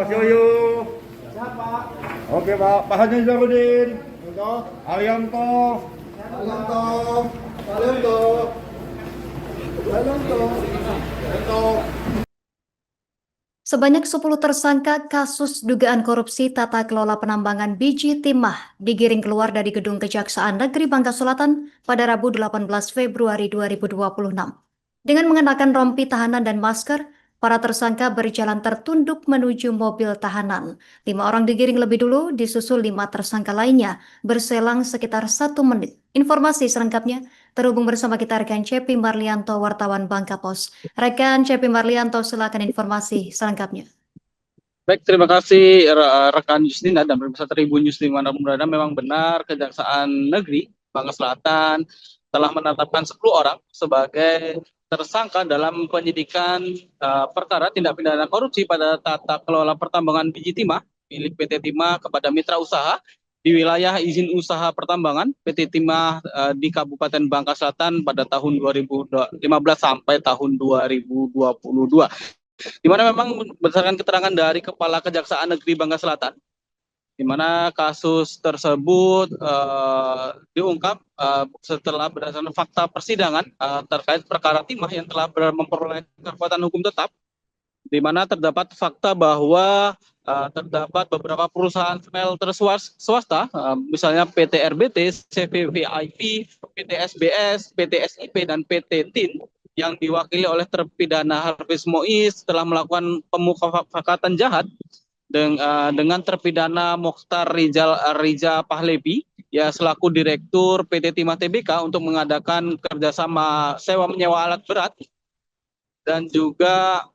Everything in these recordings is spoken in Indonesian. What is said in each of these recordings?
Pak Yoyo. Siapa? Oke Pak, Pak Haji Zarudin. Untuk Alianto. Alianto. Alianto. Alianto. Alianto. Sebanyak 10 tersangka kasus dugaan korupsi tata kelola penambangan biji timah digiring keluar dari gedung Kejaksaan Negeri Bangka Selatan pada Rabu 18 Februari 2026. Dengan mengenakan rompi tahanan dan masker, para tersangka berjalan tertunduk menuju mobil tahanan. 5 orang digiring lebih dulu, disusul 5 tersangka lainnya, berselang sekitar 1 menit. Informasi selengkapnya terhubung bersama kita rekan Cepi Marlianto, wartawan Bangka Pos. Rekan Cepi Marlianto, silakan informasi selengkapnya. Baik, terima kasih rekan Yusnina dan pemirsa Tribun News dimanapun berada. Memang benar Kejaksaan Negeri Bangka Selatan telah menetapkan 10 orang sebagai tersangka dalam penyidikan perkara tindak pidana korupsi pada tata kelola pertambangan biji timah milik PT Timah kepada mitra usaha di wilayah izin usaha pertambangan PT Timah di Kabupaten Bangka Selatan pada tahun 2015 sampai tahun 2022. Di mana memang berdasarkan keterangan dari Kepala Kejaksaan Negeri Bangka Selatan, di mana kasus tersebut diungkap setelah berdasarkan fakta persidangan terkait perkara timah yang telah memperoleh kekuatan hukum tetap, di mana terdapat fakta bahwa terdapat beberapa perusahaan smelter swasta, misalnya PT RBT, CVVIP, PT SBS, PT SIP, dan PT TIN, yang diwakili oleh terpidana Hafiz Mois telah melakukan pemufakatan jahat dengan terpidana Mokhtar Riza Pahlevi, ya selaku Direktur PT Timah Tbk untuk mengadakan kerjasama sewa menyewa alat berat, dan juga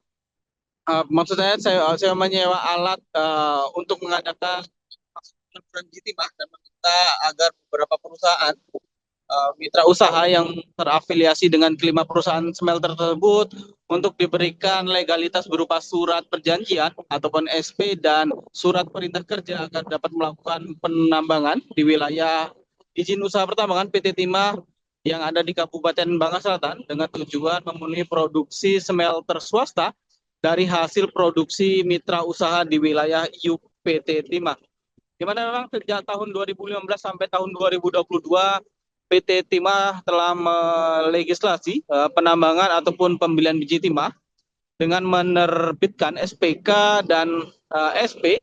maksud saya menyewa alat untuk mengadakan penambangan biji timah dan meminta agar beberapa perusahaan mitra usaha yang terafiliasi dengan kelima perusahaan smelter tersebut untuk diberikan legalitas berupa surat perjanjian ataupun SP dan surat perintah kerja agar dapat melakukan penambangan di wilayah izin usaha pertambangan PT Timah yang ada di Kabupaten Bangka Selatan dengan tujuan memenuhi produksi smelter swasta dari hasil produksi mitra usaha di wilayah IUP PT Timah. Di mana memang sejak tahun 2015 sampai tahun 2022 PT Timah telah melegislasi penambangan ataupun pembelian biji timah dengan menerbitkan SPK dan SP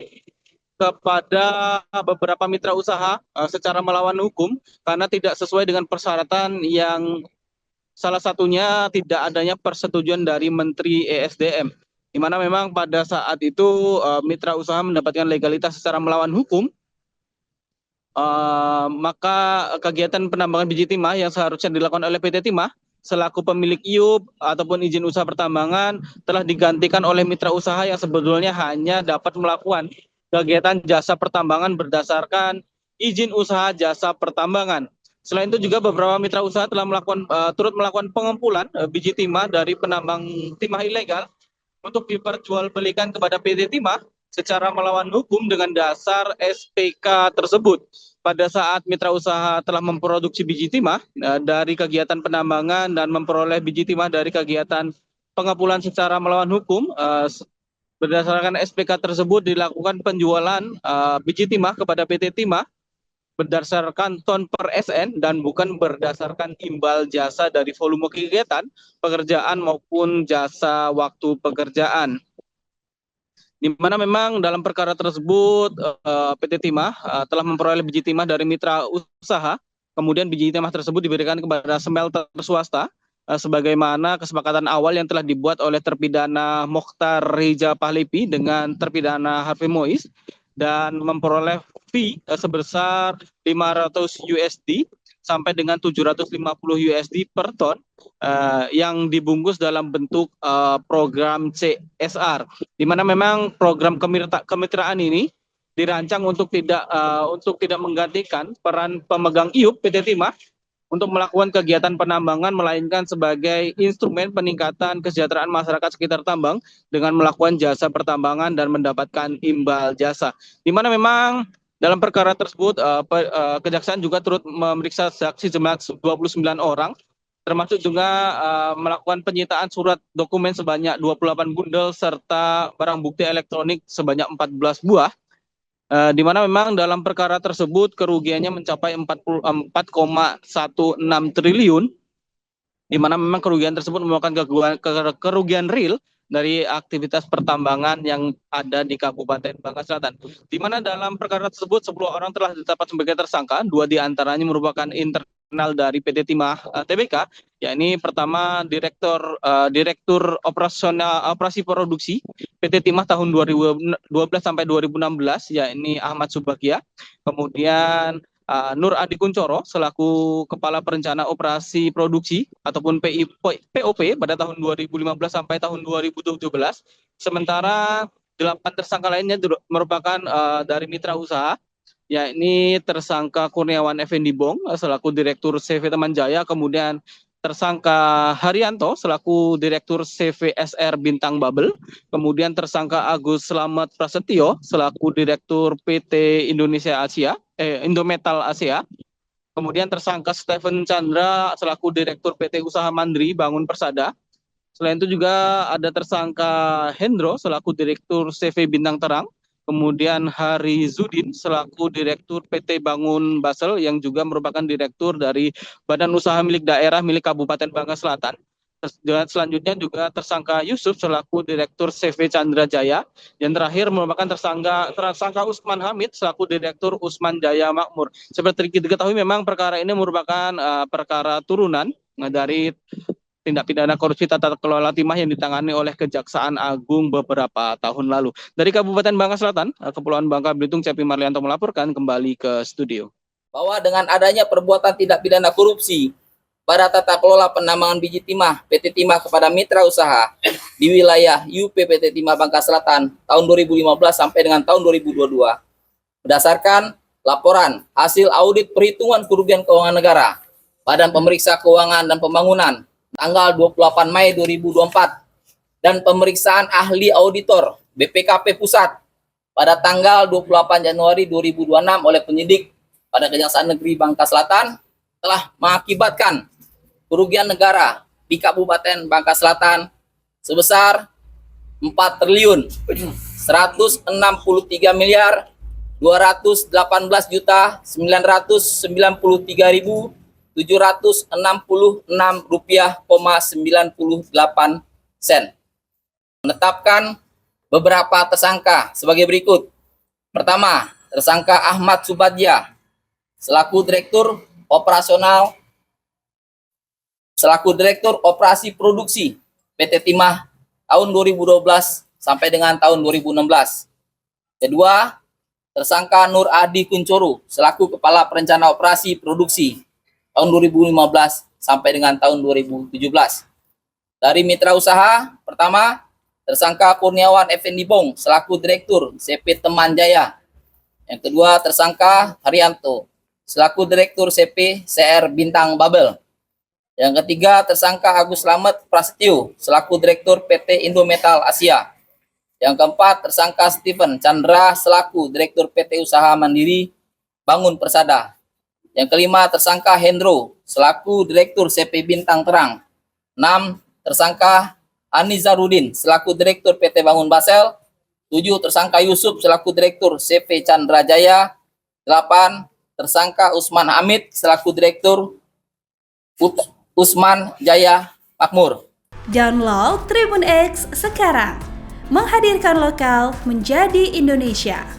kepada beberapa mitra usaha secara melawan hukum karena tidak sesuai dengan persyaratan yang salah satunya tidak adanya persetujuan dari Menteri ESDM. Di mana memang pada saat itu mitra usaha mendapatkan legalitas secara melawan hukum, maka kegiatan penambangan biji timah yang seharusnya dilakukan oleh PT Timah selaku pemilik IUP ataupun izin usaha pertambangan telah digantikan oleh mitra usaha yang sebetulnya hanya dapat melakukan kegiatan jasa pertambangan berdasarkan izin usaha jasa pertambangan. Selain itu juga beberapa mitra usaha telah turut melakukan pengumpulan biji timah dari penambang timah ilegal untuk diperjualbelikan kepada PT Timah secara melawan hukum dengan dasar SPK tersebut. Pada saat mitra usaha telah memproduksi biji timah dari kegiatan penambangan dan memperoleh biji timah dari kegiatan pengumpulan secara melawan hukum, berdasarkan SPK tersebut dilakukan penjualan biji timah kepada PT Timah berdasarkan ton per SN dan bukan berdasarkan imbal jasa dari volume kegiatan pekerjaan maupun jasa waktu pekerjaan. Di mana memang dalam perkara tersebut PT Timah telah memperoleh biji timah dari mitra usaha, kemudian biji timah tersebut diberikan kepada smelter swasta sebagaimana kesepakatan awal yang telah dibuat oleh terpidana Mokhtar Riza Pahlevi dengan terpidana Harvey Mois, dan memperoleh fee sebesar 500 USD sampai dengan 750 USD per ton yang dibungkus dalam bentuk program CSR, di mana memang program kemitraan ini dirancang untuk tidak menggantikan peran pemegang IUP PT Timah untuk melakukan kegiatan penambangan, melainkan sebagai instrumen peningkatan kesejahteraan masyarakat sekitar tambang dengan melakukan jasa pertambangan dan mendapatkan imbal jasa. Di mana memang dalam perkara tersebut Kejaksaan juga turut memeriksa saksi sebanyak 29 orang termasuk juga melakukan penyitaan surat dokumen sebanyak 28 bundel serta barang bukti elektronik sebanyak 14 buah. Di mana memang dalam perkara tersebut kerugiannya mencapai 44,16 triliun, di mana memang kerugian tersebut merupakan kerugian real dari aktivitas pertambangan yang ada di Kabupaten Bangka Selatan. Di mana dalam perkara tersebut 10 orang telah ditetapkan sebagai tersangka, 2 diantaranya merupakan internal dari PT Timah Tbk, yakni pertama Direktur Operasi Produksi PT Timah tahun 2012 sampai 2016, yakni Ahmad Subagia. Kemudian Nur Adi Kuncoro selaku Kepala Perencana Operasi Produksi ataupun POP pada tahun 2015 sampai tahun 2017. Sementara 8 tersangka lainnya merupakan dari mitra usaha, yakni tersangka Kurniawan Effendi Bong selaku Direktur CV Teman Jaya, kemudian tersangka Haryanto selaku Direktur CVSR Bintang Bubble, kemudian tersangka Agus Slamet Prasetyo selaku Direktur PT Indometal Asia, kemudian tersangka Stephen Chandra selaku Direktur PT Usaha Mandiri Bangun Persada. Selain itu juga ada tersangka Hendro selaku Direktur CV Bintang Terang, kemudian Hari Zudin selaku Direktur PT Bangun Basel yang juga merupakan Direktur dari Badan Usaha milik daerah milik Kabupaten Bangka Selatan. Selanjutnya juga tersangka Yusuf selaku Direktur CV Chandra Jaya. Yang terakhir merupakan tersangka Usman Hamid selaku Direktur Usman Jaya Makmur. Seperti diketahui memang perkara ini merupakan perkara turunan dari tindak pidana korupsi tata kelola timah yang ditangani oleh Kejaksaan Agung beberapa tahun lalu. Dari Kabupaten Bangka Selatan, Kepulauan Bangka Belitung, Cepi Marlianto melaporkan kembali ke studio. Bahwa dengan adanya perbuatan tindak pidana korupsi pada tata kelola penambangan biji timah PT Timah kepada mitra usaha di wilayah UP PT Timah Bangka Selatan tahun 2015 sampai dengan tahun 2022. Berdasarkan laporan hasil audit perhitungan kerugian keuangan negara Badan Pemeriksa Keuangan dan Pembangunan tanggal 28 Mei 2024 dan pemeriksaan ahli auditor BPKP Pusat pada tanggal 28 Januari 2026 oleh penyidik pada Kejaksaan Negeri Bangka Selatan telah mengakibatkan kerugian negara di Kabupaten Bangka Selatan sebesar 4 triliun 163 miliar 218 juta 993.766 rupiah,98 sen. Menetapkan beberapa tersangka sebagai berikut. Pertama, tersangka Ahmad Subagia selaku Direktur Operasi Produksi PT Timah tahun 2012 sampai dengan tahun 2016. Kedua, tersangka Nur Adi Kuncoro selaku Kepala Perencana Operasi Produksi tahun 2015 sampai dengan tahun 2017. Dari mitra usaha, pertama, tersangka Kurniawan Effendi Bong selaku Direktur CP Teman Jaya. Yang kedua, tersangka Haryanto selaku Direktur CP CR Bintang Bubble. Yang ketiga, tersangka Agus Slamet Prasetyo selaku Direktur PT Indometal Asia. Yang keempat, tersangka Stephen Chandra selaku Direktur PT Usaha Mandiri Bangun Persada. Yang kelima, tersangka Hendro selaku Direktur CP Bintang Terang. 6, tersangka Anizarudin selaku Direktur PT Bangun Basel. 7, tersangka Yusuf selaku Direktur CV Chandra Jaya. 8, tersangka Usman Hamid selaku Direktur Usman Jaya Makmur. Download Tribun X sekarang, menghadirkan lokal menjadi Indonesia.